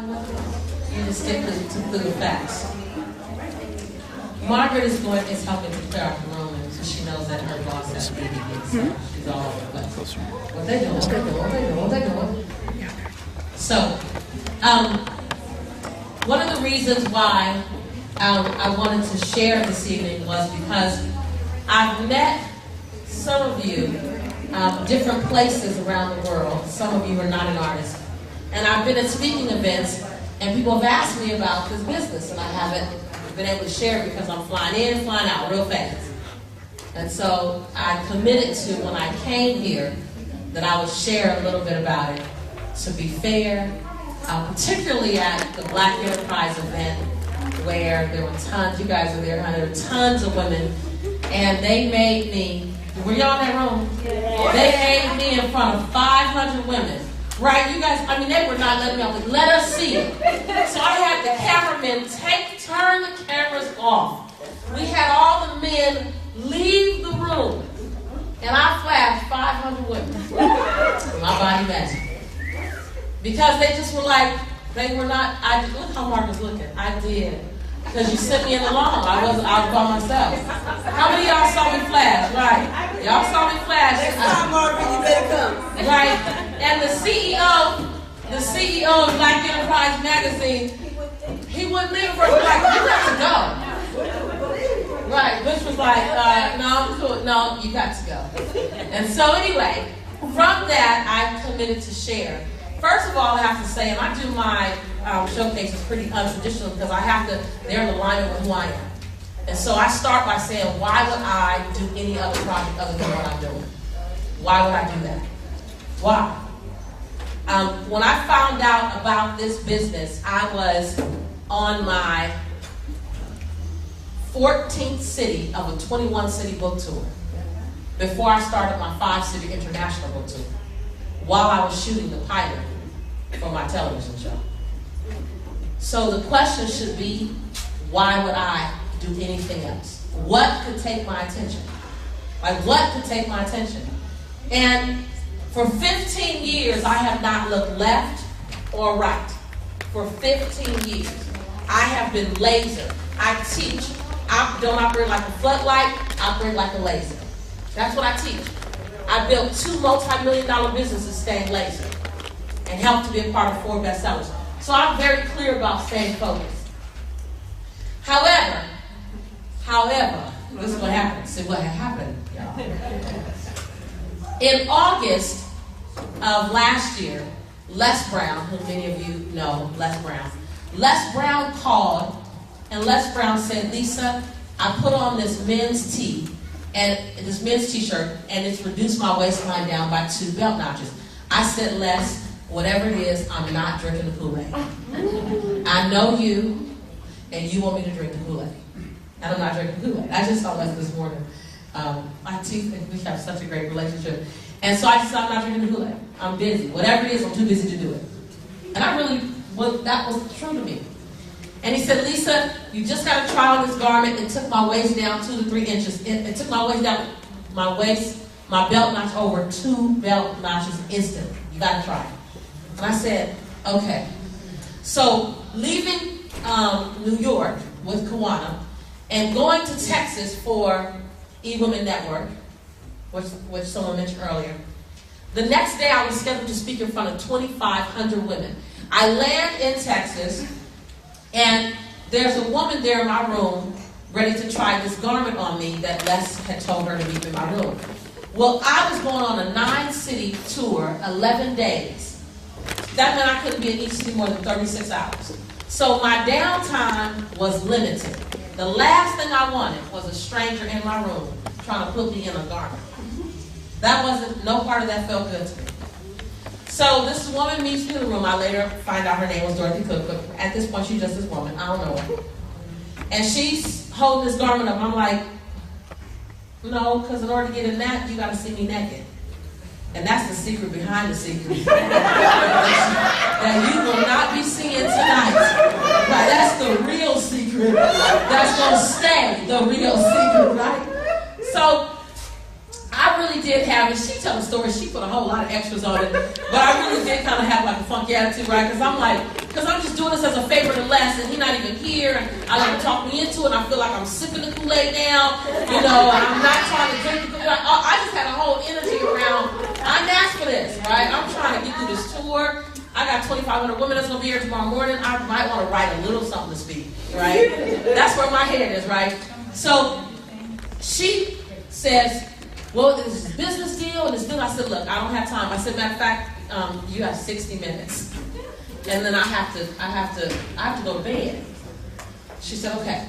You just stick to the facts. Margaret is helping to clear out the room, and so she knows that her boss has meetings. She's all over the place. What they doing? What they doing? So, one of the reasons why I wanted to share this evening was because I've met some of you different places around the world. Some of you are not an artist. And I've been at speaking events, and people have asked me about this business, and I haven't been able to share it because I'm flying in and flying out real fast. And so I committed to, when I came here, that I would share a little bit about it, to be fair, particularly at the Black Enterprise event, where there were tons, you guys were there, there were tons of women, and they made me, were y'all in that room? Yeah. They made me in front of 500 women. Right, you guys, I mean, they were not letting me off. Let us see it. So I had the cameramen turn the cameras off. We had all the men leave the room. And I flashed 500 women. My body magic. Because they just were like, they were not, look how Mark was looking. I did. Because you sent me in alone. I was by myself. How many of y'all saw me flash? Right. Y'all saw me flash. Next time, Marvin, you better come. Right. And the CEO of Black Enterprise Magazine, he wouldn't leave for us. Like, you got to go. Right. Which was like, no, you got to go. And so anyway, from that, I committed to share. First of all, I have to say, and I do my showcases pretty untraditional because they're in alignment with who I am. And so I start by saying, why would I do any other project other than what I'm doing? Why would I do that? Why? When I found out about this business, I was on my 14th city of a 21-city book tour before I started my 5-city international book tour, while I was shooting the pilot for my television show. So the question should be, why would I do anything else? What could take my attention? Like, what could take my attention? And for 15 years, I have not looked left or right. For 15 years, I have been laser. I teach. I don't operate like a floodlight, I operate like a laser. That's what I teach. I built 2 multi-million-dollar businesses staying laser and helped to be a part of 4 bestsellers. So I'm very clear about staying focused. However, this is what happened. See what happened, y'all. In August of last year, Les Brown, who many of you know, Les Brown called, and Les Brown said, Lisa, I put on this men's tee, and this men's t-shirt, and it's reduced my waistline down by 2 belt notches. I said, Les, whatever it is, I'm not drinking the Kool-Aid. I know you, and you want me to drink the Kool-Aid. And I'm not drinking the Kool-Aid. I just saw Les this morning. My teeth, we have such a great relationship. And so I said, I'm not drinking the Kool-Aid. I'm busy. Whatever it is, I'm too busy to do it. And that was true to me. And he said, Lisa, you just got to try on this garment. It took my waist down 2 to 3 inches. It took my waist down, my belt notch over 2 belt notches instantly. You got to try it. And I said, okay. So leaving New York with Kawana and going to Texas for E-Women Network, which someone mentioned earlier. The next day I was scheduled to speak in front of 2,500 women. I land in Texas, and there's a woman there in my room ready to try this garment on me that Les had told her to leave in my room. Well, I was going on a 9-city tour, 11 days. That meant I couldn't be in each city more than 36 hours. So my downtime was limited. The last thing I wanted was a stranger in my room trying to put me in a garment. No part of that felt good to me. So this woman meets me in the room. I later find out her name was Dorothy Cook, but at this point she's just this woman. I don't know her. And she's holding this garment up. I'm like, no, because in order to get in that, you got to see me naked. And that's the secret behind the secret. That you will not be seeing tonight. Right? That's the real secret. That's going to stay the real secret, right? So I really did did have it. She told a story. She put a whole lot of extras on it. But I really did kind of have like a funky attitude, right? Because I'm just doing this as a favor to Les, and he's not even here. And I let him talk me into it. And I feel like I'm sipping the Kool-Aid now. You know, I'm not trying to drink the Kool-Aid. I just had a whole energy around. I'm asked for this, right? I'm trying to get through this tour. I got 2,500 women that's going to be here tomorrow morning. I might want to write a little something to speak, right? That's where my head is, right? So she says, well, this is a business deal, and it's deal. I said, look, I don't have time. I said, matter of fact, you have 60 minutes, and then I have to go to bed. She said, okay.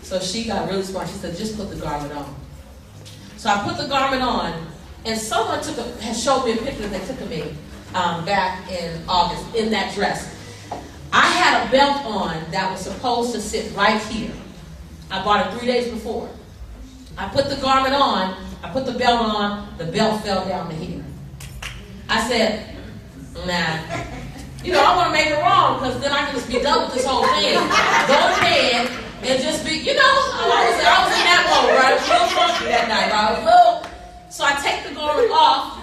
So she got really smart. She said, just put the garment on. So I put the garment on, and someone had showed me a picture that they took of me back in August in that dress. I had a belt on that was supposed to sit right here. I bought it 3 days before. I put the garment on, I put the belt on, the belt fell down to here. I said, nah. You know, I want to make it wrong because then I can just be done with this whole thing. Go to bed and just be, you know, I was in that mode, right? I was a little funky that night, right? So I take the garment off,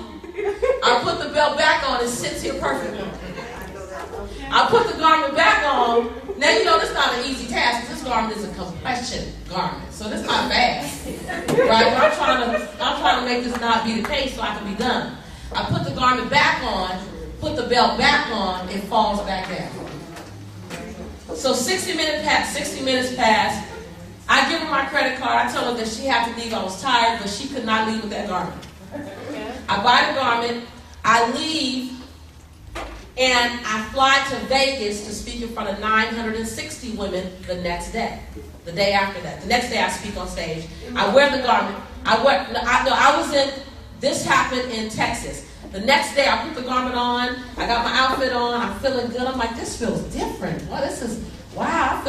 I put the belt back on, it sits here perfectly. I put the garment back on. Now, you know, this is not an easy task. This garment is a compression garment, so this is not fast, right? But I'm trying to make this not be the case so I can be done. I put the garment back on, put the belt back on, it falls back down. So 60 minutes pass. I give her my credit card. I tell her that she had to leave. I was tired, but she could not leave with that garment. I buy the garment. I leave. And I fly to Vegas to speak in front of 960 women the next day. The day after that. The next day I speak on stage. I wear the garment. This happened in Texas. The next day I put the garment on. I got my outfit on. I'm feeling good. I'm like, this feels different. Wow,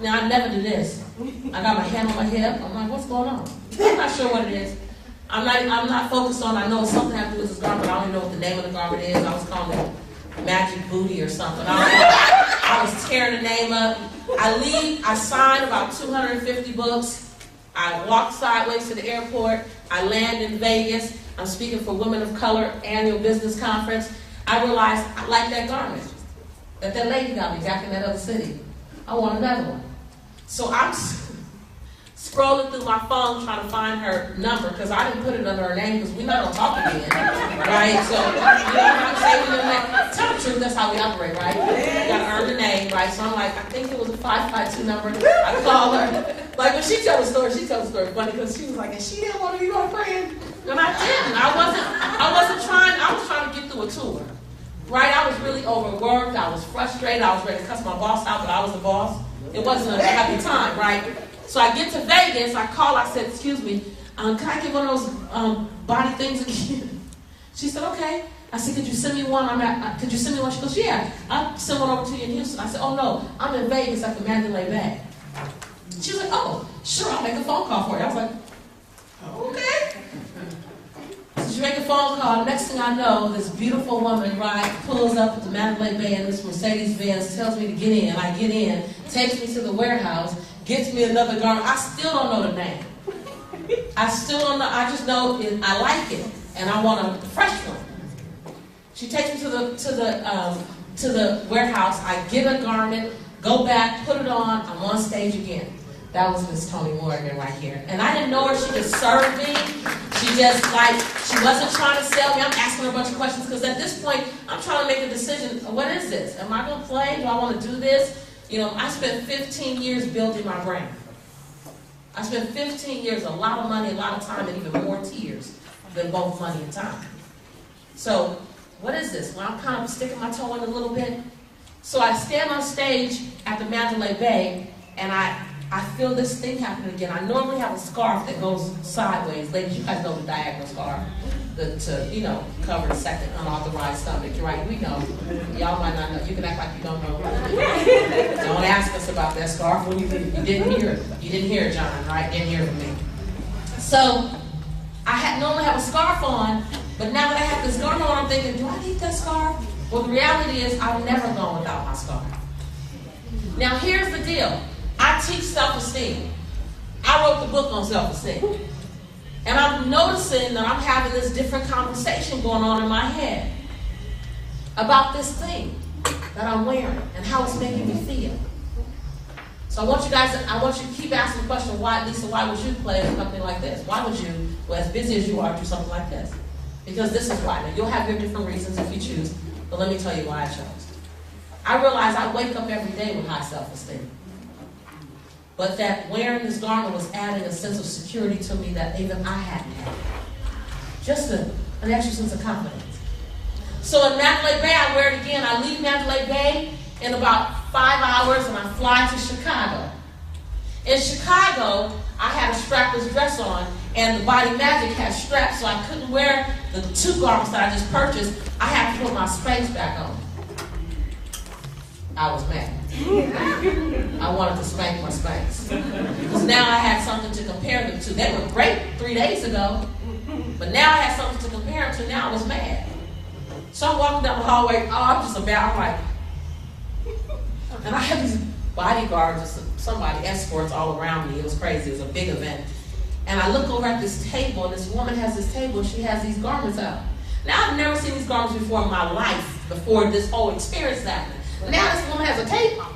now I never do this. I got my hand on my hip. I'm like, what's going on? I'm not sure what it is. I'm not focused on, I know something has to do with this garment. I don't even know what the name of the garment is. I was calling it Magic Booty or something. I was tearing the name up. I leave. I sign about 250 books. I walk sideways to the airport. I land in Vegas. I'm speaking for Women of Color annual business conference. I realized I like that garment that lady got me back in that other city. I want another one. So I'm scrolling through my phone trying to find her number because I didn't put it under her name because we're not going to talk again, right? So, you know, I'm saying, tell the truth, that's how we operate, right? You got to earn the name, right? So I'm like, I think it was a 552 number. I call her. Like, when she tells the story funny because she was like, and she didn't want to be my friend. And I didn't. I was trying to get through a tour, right? I was really overworked. I was frustrated. I was ready to cuss my boss out, but I was the boss. It wasn't a happy time, right? So I get to Vegas, I call, I said, excuse me, can I get one of those body things again? She said, okay. I said, could you send me one? Could you send me one? She goes, yeah, I'll send one over to you in Houston. I said, oh no, I'm in Vegas at the Mandalay Bay. She was like, oh, sure, I'll make a phone call for you. I was like, okay. So she made a phone call. Next thing I know, this beautiful woman, right, pulls up at the Mandalay Bay in this Mercedes-Benz, tells me to get in. I get in, takes me to the warehouse, gets me another garment. I still don't know the name. I still don't know. I just know I like it, and I want a fresh one. She takes me to the warehouse. I get a garment, go back, put it on. I'm on stage again. That was Miss Toni Morgan right here. And I didn't know her. She just served me. She wasn't trying to sell me. I'm asking her a bunch of questions because at this point, I'm trying to make a decision. What is this? Am I going to play? Do I want to do this? You know, I spent 15 years building my brand. I spent 15 years, a lot of money, a lot of time, and even more tears than both money and time. So, what is this? Well, I'm kind of sticking my toe in a little bit. So I stand on stage at the Mandalay Bay, and I feel this thing happening again. I normally have a scarf that goes sideways. Ladies, you guys know the diagonal scarf. To cover the second unauthorized stomach, right? We know. Y'all might not know. You can act like you don't know. Don't ask us about that scarf when you didn't hear it. You didn't hear it, John, right? Didn't hear it from me. So I normally have a scarf on, but now that I have this garment on, I'm thinking, do I need that scarf? Well, the reality is I've never gone without my scarf. Now here's the deal. I teach self-esteem. I wrote the book on self-esteem. And I'm noticing that I'm having this different conversation going on in my head about this thing that I'm wearing and how it's making me feel. So I want you to keep asking the question, why, Lisa, why would you play a company like this? Why would you, well, as busy as you are, do something like this? Because this is why. Now, you'll have your different reasons if you choose, but let me tell you why I chose. I realize I wake up every day with high self-esteem. But that wearing this garment was adding a sense of security to me that even I hadn't had. Just an extra sense of confidence. So in Mandalay Bay, I wear it again. I leave Mandalay Bay in about 5 hours and I fly to Chicago. In Chicago, I had a strapless dress on and the Body Magic had straps, so I couldn't wear the 2 garments that I just purchased. I had to put my Spanx back on. I was mad. I wanted to spank my Spanx. Because now I had something to compare them to. They were great 3 days ago, but now I had something to compare them to. Now I was mad. So I'm walking down the hallway, I'm just about, I'm like, and I have these bodyguards, somebody, escorts all around me. It was crazy, it was a big event. And I look over at this table, and this woman has this table, and she has these garments out. Now, I've never seen these garments before in my life, before this whole experience happened. Now this woman has a table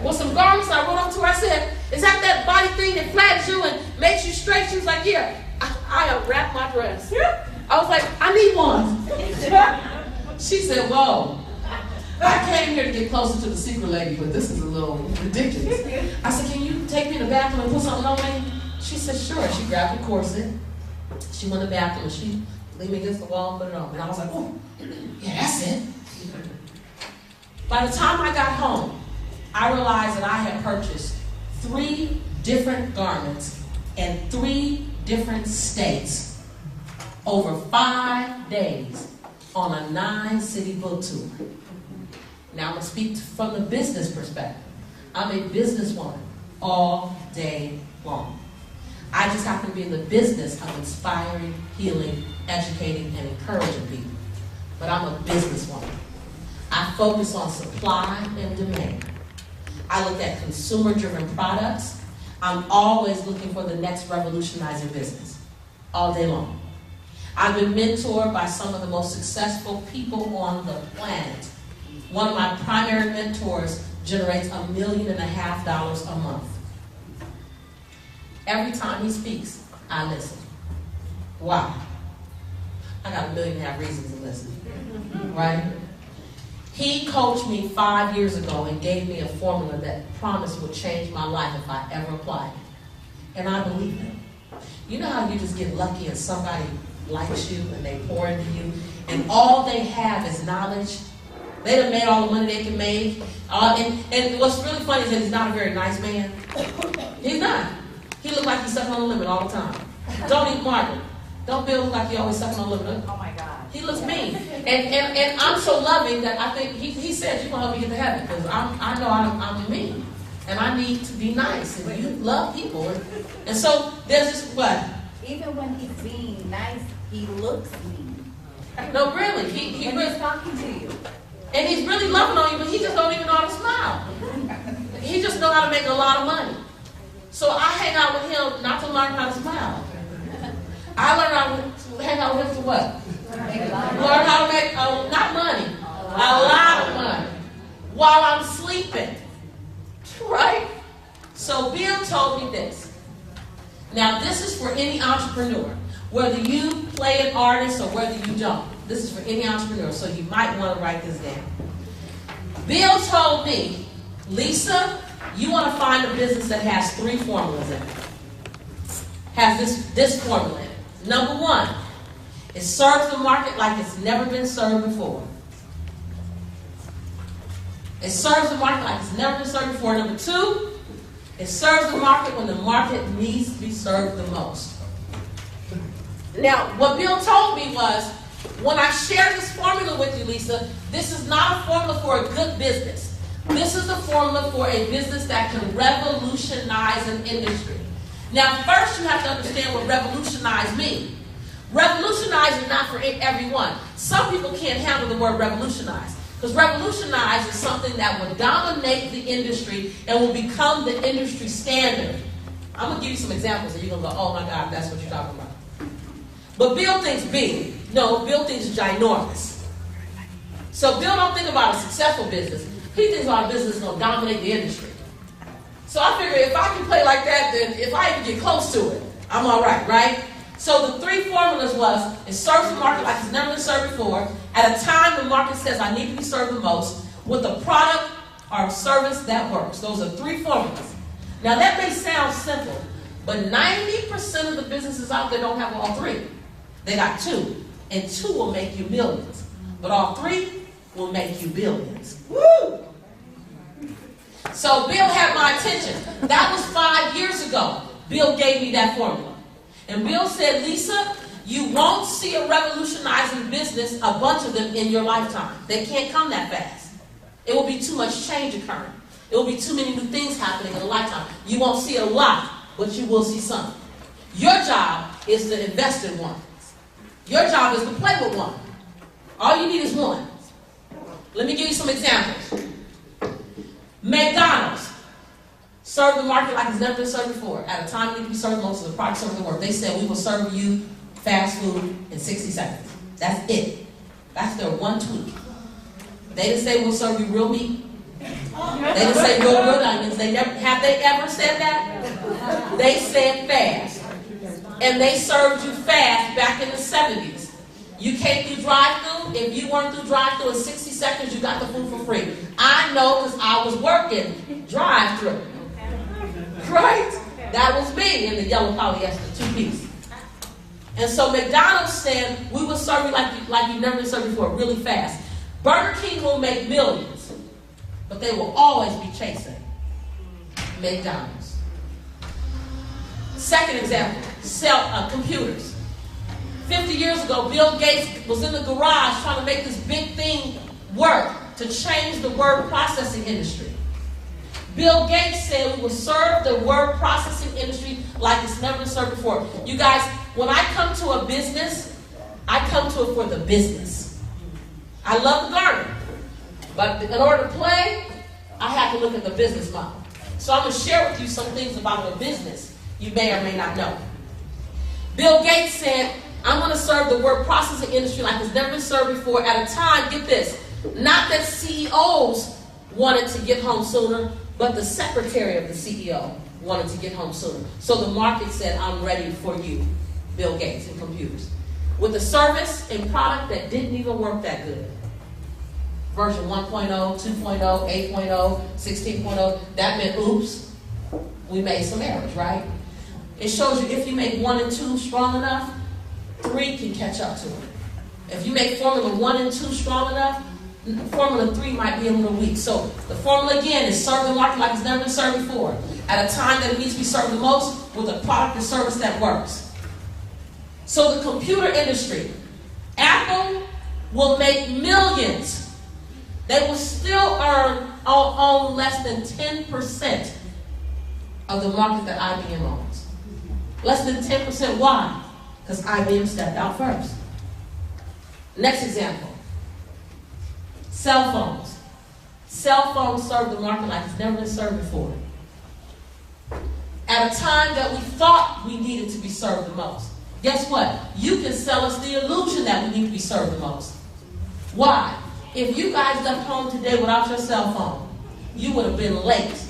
with some garments. I wrote up to her, I said, is that body thing that flatters you and makes you straight? She was like, yeah. I unwrapped my dress. I was like, I need one. She said, whoa. I came here to get closer to the secret lady, but this is a little ridiculous. I said, can you take me to the bathroom and put something on me? She said, sure. She grabbed the corset. She went to the bathroom and she leaned me against the wall and put it on. And I was like, oh, yeah, that's it. By the time I got home, I realized that I had purchased 3 different garments in 3 different states over 5 days on a 9-city book tour. Now I'm going to speak from the business perspective. I'm a businesswoman all day long. I just happen to be in the business of inspiring, healing, educating, and encouraging people. But I'm a businesswoman. I focus on supply and demand. I look at consumer-driven products. I'm always looking for the next revolutionizing business, all day long. I've been mentored by some of the most successful people on the planet. One of my primary mentors generates $1.5 million a month. Every time he speaks, I listen. Why? I got $1.5 million reasons to listen, right? He coached me 5 years ago and gave me a formula that promised would change my life if I ever applied it. And I believe it. You know how you just get lucky and somebody likes you and they pour into you, and all they have is knowledge? They done made all the money they can make. And what's really funny is that he's not a very nice man. He's not. He looks like he's sucking on a lemon all the time. Don't eat Margaret. Don't Bill look like he always sucking on a lemon. Oh my God. He looks mean. And I'm so loving that I think he said, you're going to help me get to heaven, because I know I'm mean. And I need to be nice. And you love people. And so there's this, what? Even when he's being nice, he looks mean. No, really. He when really he's talking to you. And he's really loving on you, but he just don't even know how to smile. He just know how to make a lot of money. So I hang out with him not to learn how to smile. I learn how to hang out with him to what? Learn how to make, not money, a lot of money while I'm sleeping. Right? So Bill told me this. Now this is for any entrepreneur. Whether you play an artist or whether you don't. This is for any entrepreneur, so you might want to write this down. Bill told me, Lisa, you want to find a business that has 3 formulas in it. Has this formula in it. Number 1, it serves the market like it's never been served before. It serves the market like it's never been served before. Number 2, it serves the market when the market needs to be served the most. Now, what Bill told me was, when I share this formula with you, Lisa, this is not a formula for a good business. This is a formula for a business that can revolutionize an industry. Now, first you have to understand what revolutionize means. Revolutionize is not for everyone. Some people can't handle the word revolutionize. Because revolutionize is something that will dominate the industry and will become the industry standard. I'm going to give you some examples and you're going to go, oh my God, that's what you're talking about. But Bill thinks big. No, Bill thinks ginormous. So Bill don't think about a successful business. He thinks our business is going to dominate the industry. So I figure if I can play like that, then if I even get close to it, I'm all right, right? So the 3 formulas was, it serves the market like it's never been served before. At a time the market says I need to be served the most, with a product or service that works. Those are 3 formulas. Now that may sound simple, but 90% of the businesses out there don't have all 3. They got 2, and 2 will make you millions. But all 3 will make you billions. Woo! So Bill had my attention. That was 5 years ago. Bill gave me that formula. And Bill said, Lisa, you won't see a revolutionizing business, a bunch of them in your lifetime. They can't come that fast. It will be too much change occurring. It will be too many new things happening in a lifetime. You won't see a lot, but you will see some. Your job is to invest in one. Your job is to play with one. All you need is one. Let me give you some examples. McDonald's served the market like it's never been served before. At a time when we serve most of the products serving the world, they said we will serve you fast food in 60 seconds. That's it. That's their one tweak. They didn't say we'll serve you real meat. They didn't say real onions. Have they ever said that? They said fast. And they served you fast back in the 70s. You came through drive-thru. If you weren't through drive-thru in 60 seconds, you got the food for free. I know because I was working drive-thru. Right? That was me in the yellow polyester 2-piece. And so McDonald's said, we will serve you like you've never been served before, really fast. Burger King will make millions, but they will always be chasing McDonald's. Second example, computers. 50 years ago, Bill Gates was in the garage trying to make this big thing work to change the word processing industry. Bill Gates said we will serve the word processing industry like it's never been served before. You guys, when I come to a business, I come to it for the business. I love the garden, but in order to play, I have to look at the business model. So I'm going to share with you some things about the business you may or may not know. Bill Gates said, I'm going to serve the word processing industry like it's never been served before at a time, get this, not that CEOs wanted to get home sooner, but the secretary of the CEO wanted to get home sooner. So the market said, I'm ready for you, Bill Gates and computers. With a service and product that didn't even work that good. Version 1.0, 2.0, 8.0, 16.0, that meant, oops, we made some errors, right? It shows you if you make 1 and 2 strong enough, 3 can catch up to it. If you make formula 1 and 2 strong enough, formula 3 might be a little weak. So the formula again is serve the market like it's never been served before. At a time that it needs to be served the most with a product or service that works. So the computer industry, Apple will make millions. They will still own less than 10% of the market that IBM owns. Less than 10%. Why? Because IBM stepped out first. Next example. Cell phones. Cell phones serve the market like it's never been served before. At a time that we thought we needed to be served the most. Guess what? You can sell us the illusion that we need to be served the most. Why? If you guys left home today without your cell phone, you would have been late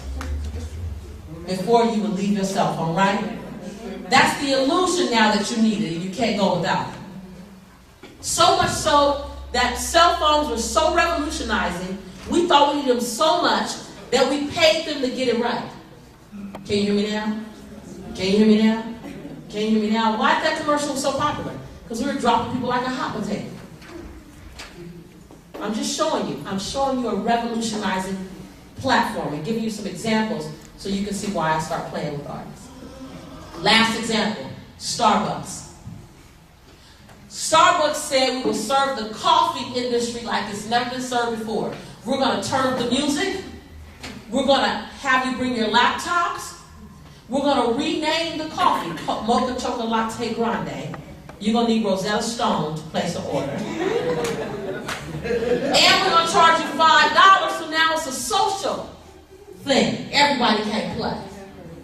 before you would leave your cell phone, right? That's the illusion now that you need it and you can't go without it. So much so that cell phones were so revolutionizing, we thought we needed them so much that we paid them to get it right. Can you hear me now? Can you hear me now? Can you hear me now? Why is that commercial so popular? Because we were dropping people like a hot potato. I'm just showing you. I'm showing you a revolutionizing platform and giving you some examples so you can see why I start playing with artists. Last example, Starbucks. Starbucks said we will serve the coffee industry like it's never been served before. We're going to turn up the music. We're going to have you bring your laptops. We're going to rename the coffee Mocha Chocolate Latte Grande. You're going to need Rosetta Stone to place an order. And we're going to charge you $5, so now it's a social thing. Everybody can't play.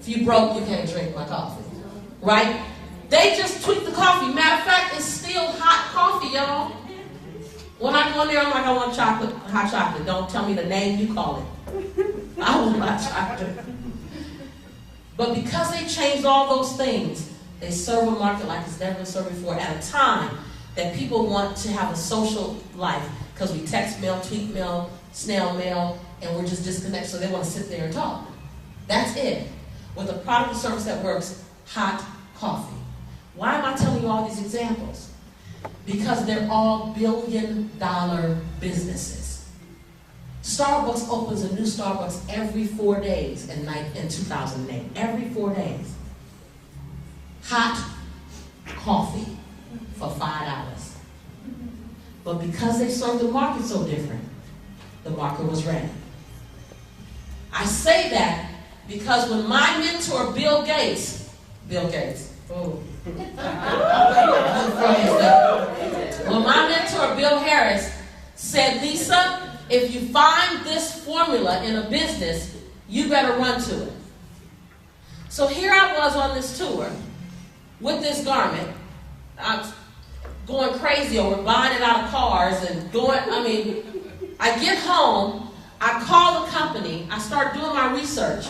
If you broke, you can't drink my coffee. Right? They just tweaked the coffee. Matter of fact, it's still hot coffee, y'all. When I go in there, I'm like, I want chocolate, hot chocolate. Don't tell me the name, you call it. I want hot chocolate. But because they changed all those things, they serve a market like it's never been served before at a time that people want to have a social life because we text mail, tweet mail, snail mail, and we're just disconnected, so they want to sit there and talk. That's it. With a product or service that works, hot coffee. Why am I telling you all these examples? Because they're all billion-dollar businesses. Starbucks opens a new Starbucks every 4 days in 2008. Every 4 days. Hot coffee for $5. But because they serve the market so different, the market was ready. I say that because when my mentor, Bill Gates, oh. When my mentor, Bill Harris, said, Lisa, if you find this formula in a business, you better run to it. So here I was on this tour with this garment. I was going crazy over buying it out of cars and I get home, I call the company, I start doing my research.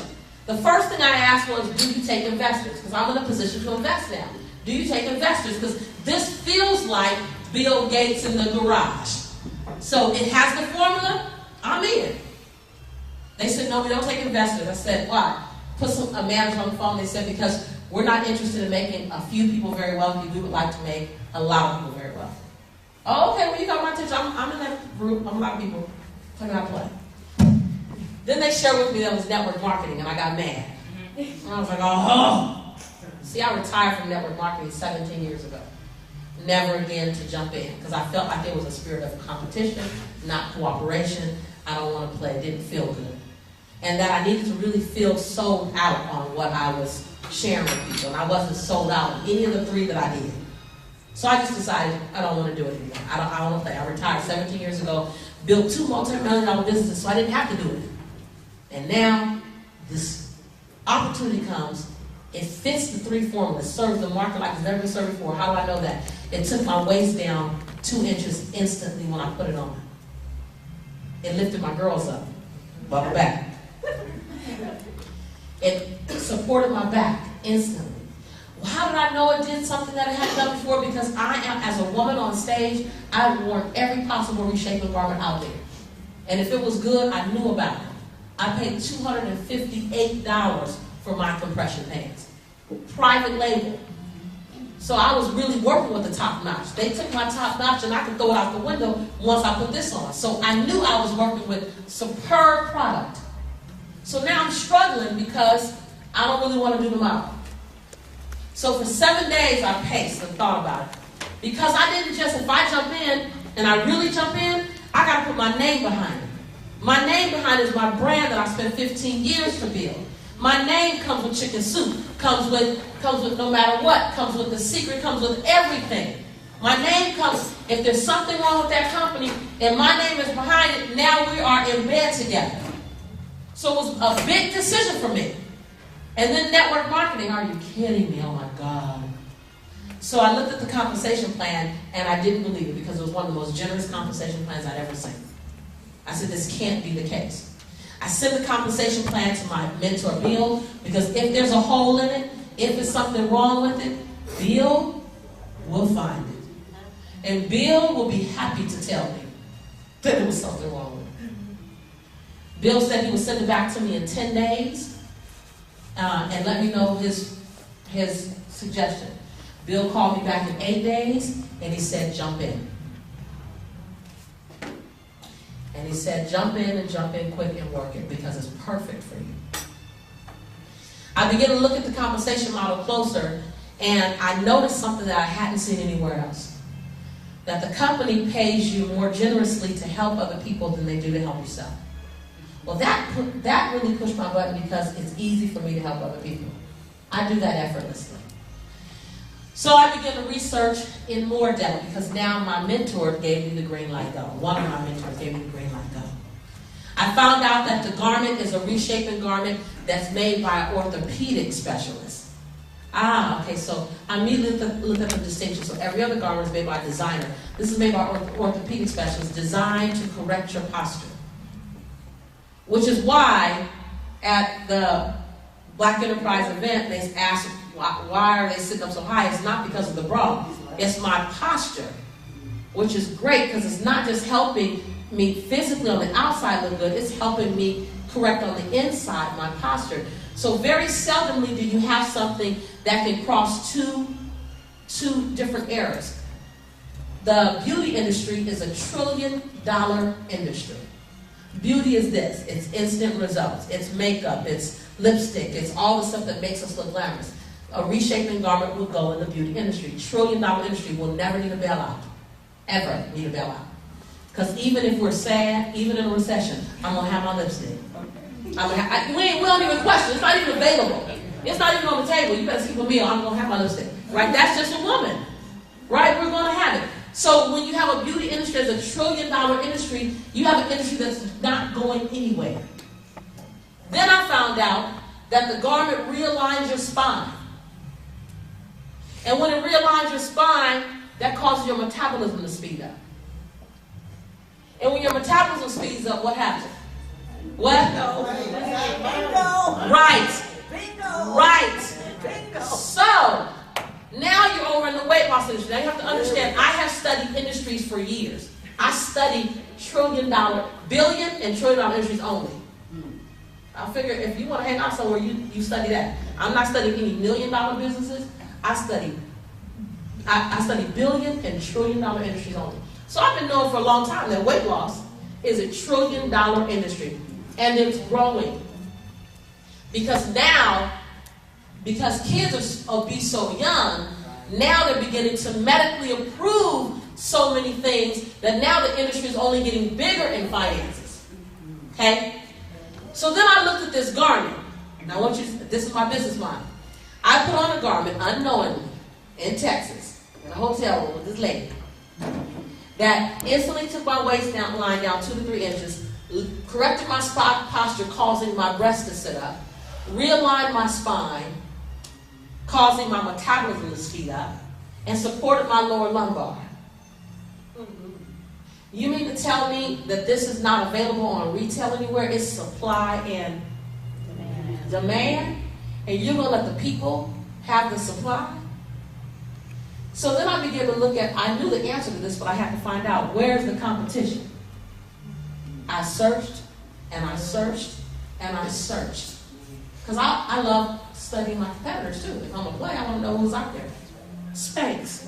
The first thing I asked was, do you take investors? Because I'm in a position to invest now. Do you take investors? Because this feels like Bill Gates in the garage. So it has the formula, I'm in. They said, no, we don't take investors. I said, why? Put a manager on the phone. They said, because we're not interested in making a few people very wealthy. We would like to make a lot of people very wealthy. Oh, okay, well, you got my attention. I'm in that group. I'm a lot of people. Play what I play. Then they shared with me that was network marketing, and I got mad. And I was like, oh. See, I retired from network marketing 17 years ago. Never again to jump in, because I felt like there was a spirit of competition, not cooperation. I don't want to play. It didn't feel good. And that I needed to really feel sold out on what I was sharing with people. And I wasn't sold out on any of the three that I did. So I just decided I don't want to do it anymore. I don't want to play. I retired 17 years ago, built 2 multi-million-dollar businesses, so I didn't have to do it. And now this opportunity comes. It fits the 3 formulas, serves the market like it's never been served before. How do I know that? It took my waist down 2 inches instantly when I put it on. It lifted my girls up, bubble back. It supported my back instantly. Well, how did I know it did something that I hadn't done before? Because I am, as a woman on stage, I've worn every possible reshaping garment out there. And if it was good, I knew about it. I paid $258 for my compression pants. Private label. So I was really working with the top notch. They took my top notch and I could throw it out the window once I put this on. So I knew I was working with superb product. So now I'm struggling because I don't really want to do the model. So for 7 days I paced and thought about it. Because I didn't just, if I jump in and I really jump in, I got to put my name behind it. My name behind it is my brand that I spent 15 years to build. My name comes with chicken soup, comes with no matter what, comes with the secret, comes with everything. My name comes, if there's something wrong with that company and my name is behind it, now we are in bed together. So it was a big decision for me. And then network marketing, are you kidding me? Oh my God. So I looked at the compensation plan and I didn't believe it because it was one of the most generous compensation plans I'd ever seen. I said, this can't be the case. I sent the compensation plan to my mentor, Bill, because if there's a hole in it, if there's something wrong with it, Bill will find it. And Bill will be happy to tell me that there was something wrong with it. Bill said he would send it back to me in 10 days and let me know his suggestion. Bill called me back in 8 days and he said, jump in. And he said, jump in quick and work it because it's perfect for you. I began to look at the compensation model closer and I noticed something that I hadn't seen anywhere else. That the company pays you more generously to help other people than they do to help yourself. Well, that really pushed my button because it's easy for me to help other people. I do that effortlessly. So I began to research in more depth because now my mentor gave me the green light go. One of my mentors gave me the green light go. I found out that the garment is a reshaping garment that's made by an orthopedic specialist. Ah, okay, so I immediately looked at the distinction. So every other garment is made by a designer. This is made by orthopedic specialists, designed to correct your posture. Which is why at the Black Enterprise event, they asked, why are they sitting up so high? It's not because of the bra. It's my posture, which is great because it's not just helping me physically on the outside look good, it's helping me correct on the inside, my posture. So very seldomly do you have something that can cross two different eras. The beauty industry is $1 trillion industry. Beauty is this. It's instant results. It's makeup. It's lipstick. It's all the stuff that makes us look glamorous. A reshaping garment will go in the beauty industry. $1 trillion industry will never need a bailout. Ever need a bailout. Because even if we're sad, even in a recession, I'm going to have my lipstick. We don't even question. It's not even available. It's not even on the table. You better sleep with me or I'm going to have my lipstick. Right? That's just a woman. Right? We're going to have it. So when you have a beauty industry that's $1 trillion industry, you have an industry that's not going anywhere. Then I found out that the garment realigns your spine. And when it realigns your spine, that causes your metabolism to speed up. And when your metabolism speeds up, what happens? What? Bingo. Right. Bingo. Right. Bingo. So, now you're over in the weight loss industry. Now you have to understand, I have studied industries for years. I studied billion and $1 trillion industries only. I figure if you want to hang out somewhere, you study that. I'm not studying any $1 million businesses. I study billion and $1 trillion industries only. So I've been knowing for a long time that weight loss is $1 trillion industry. And it's growing. Because kids are obese so young, now they're beginning to medically approve so many things that now the industry is only getting bigger in finances. Okay? So then I looked at this garment. And I want you to, this is my business mind. I put on a garment unknowingly in Texas, in a hotel room with this lady, that instantly took my waistline down 2 to 3 inches, corrected my posture, causing my breasts to sit up, realigned my spine, causing my metabolism to speed up, and supported my lower lumbar. You mean to tell me that this is not available on retail anywhere? It's supply and demand? And you're going to let the people have the supply? So then I began to look at, I knew the answer to this, but I had to find out, where's the competition? I searched, and I searched, and I searched. Because I love studying my competitors too. If I'm going to play, I want to know who's out there. Spanx.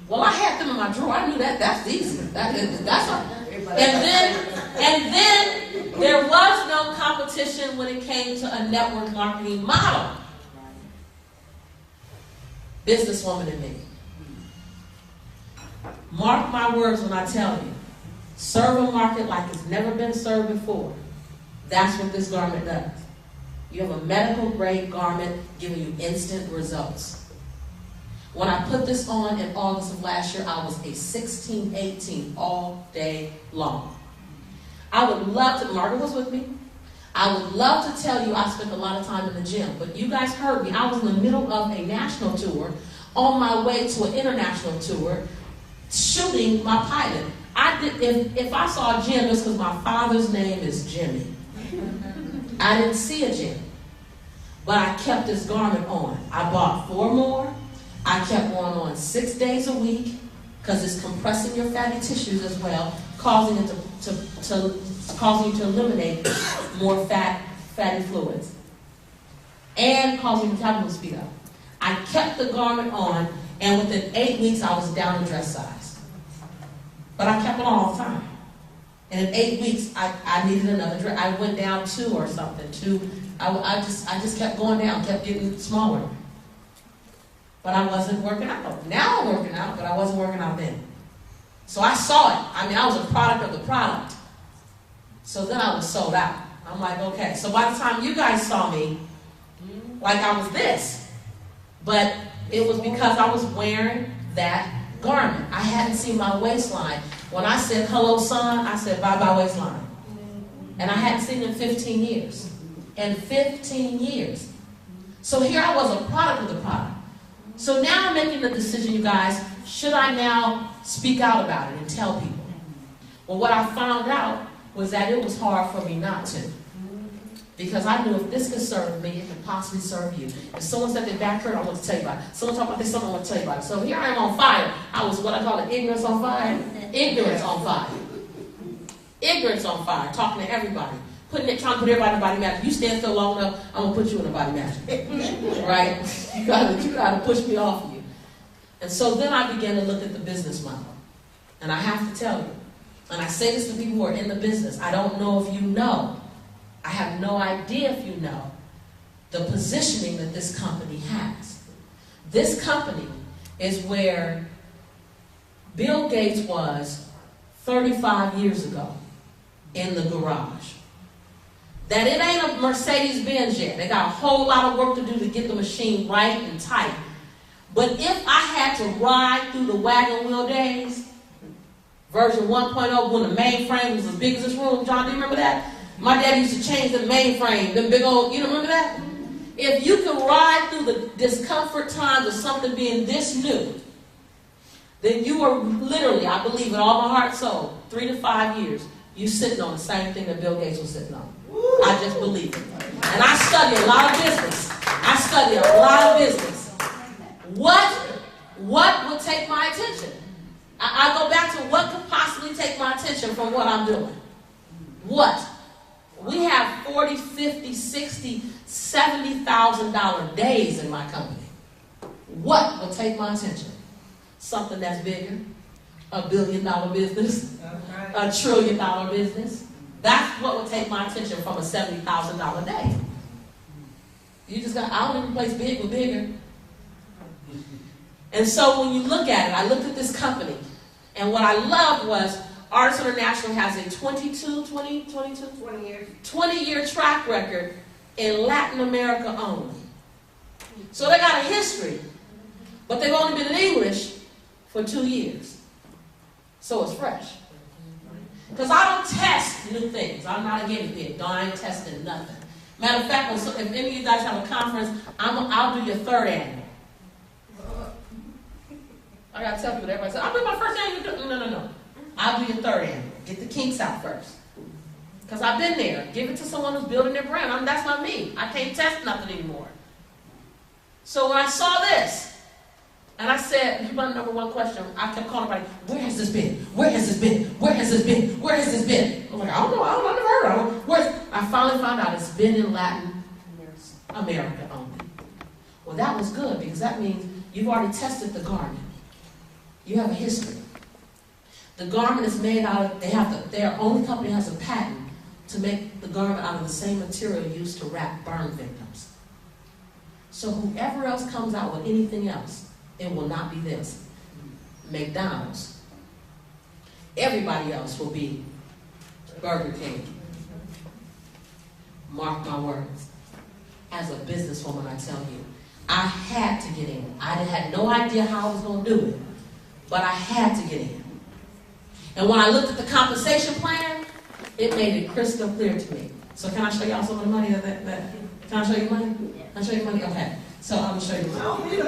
Well, I had them in my drawer. I knew that's easy. And then there was no competition when it came to a network marketing model. Businesswoman in me. Mark my words when I tell you, serve a market like it's never been served before. That's what this garment does. You have a medical grade garment giving you instant results. When I put this on in August of last year, I was a 16, 18 all day long. I would love to, Margaret was with me. I would love to tell you I spent a lot of time in the gym, but you guys heard me. I was in the middle of a national tour, on my way to an international tour, shooting my pilot. If I saw a gym, it's because my father's name is Jimmy. I didn't see a gym, but I kept this garment on. I bought 4 more. I kept one on 6 days a week because it's compressing your fatty tissues as well, causing it causing you to eliminate more fatty fluids, and causing your metabolism to speed up. I kept the garment on, and within 8 weeks, I was down in dress size. But I kept it on all the time. And in 8 weeks, I needed another dress. I went down 2 or something. 2. I just kept going down, kept getting smaller. But I wasn't working out. Now I'm working out, but I wasn't working out then. So I saw it. I mean, I was a product of the product. So then I was sold out. I'm like, okay. So by the time you guys saw me, like I was this. But it was because I was wearing that garment. I hadn't seen my waistline. When I said, hello, son, I said, bye-bye, waistline. And I hadn't seen it in 15 years. In 15 years. So here I was, a product of the product. So now I'm making the decision, you guys, should I now speak out about it and tell people? Well, what I found out was that it was hard for me not to. Because I knew if this could serve me, it could possibly serve you. If someone said their back hurt, I want to tell you about it. Someone talked about this, someone want to tell you about it. So here I am on fire. I was what I call it, ignorance on fire. Ignorance on fire. Ignorance on fire, talking to everybody. Trying to put everybody in a body match. You stand still long enough, I'm going to put you in a body match. Right? You gotta push me off of you. And so then I began to look at the business model. And I have to tell you, and I say this to people who are in the business, I don't know if you know, I have no idea if you know, the positioning that this company has. This company is where Bill Gates was 35 years ago in the garage. That it ain't a Mercedes-Benz yet. They got a whole lot of work to do to get the machine right and tight. But if I had to ride through the wagon wheel days, version 1.0, when the mainframe was as big as this room, John, do you remember that? My dad used to change the mainframe, them big old, you remember that? If you could ride through the discomfort times of something being this new, then you are literally, I believe in all my heart and soul, 3 to 5 years, you sitting on the same thing that Bill Gates was sitting on. I just believe it. And I study a lot of business. What would take my attention? I go back to what could possibly take my attention from what I'm doing. What? We have $40, $50, $60, $70,000 days in my company. What will take my attention? Something that's bigger. $1 billion business. $1 trillion business. That's what will take my attention from a $70,000 day. You just got, I don't even replace big with bigger. And so when you look at it, I looked at this company, and what I loved was Artists International has a 20-year track record in Latin America only. So they got a history, but they've only been in English for 2 years. So it's fresh. Because I don't test new things. I'm not a guinea pig. I ain't testing nothing. Matter of fact, if any of you guys have a conference, I'll do your third annual. I got to tell people that. Everybody says, I'll do my first annual. No. I'll do your third annual. Get the kinks out first. Because I've been there. Give it to someone who's building their brand. That's not me. I can't test nothing anymore. So when I saw this, and I said, you want to know one question? I kept calling everybody, where has this been? Where has this been? Where has this been? Where has this been? I'm like, I don't know. I never heard of it. I finally found out it's been in Latin America only. Well, that was good because that means you've already tested the garment. You have a history. The garment is made out of, their only company has a patent to make the garment out of the same material used to wrap burn victims. So whoever else comes out with anything else, it will not be this. McDonald's. Everybody else will be Burger King. Mark my words. As a businesswoman, I tell you, I had to get in. I had no idea how I was going to do it, but I had to get in. And when I looked at the compensation plan, it made it crystal clear to me. So can I show y'all some of the money that can I show you money? Can I show you money? Okay. So I'm going to show you money.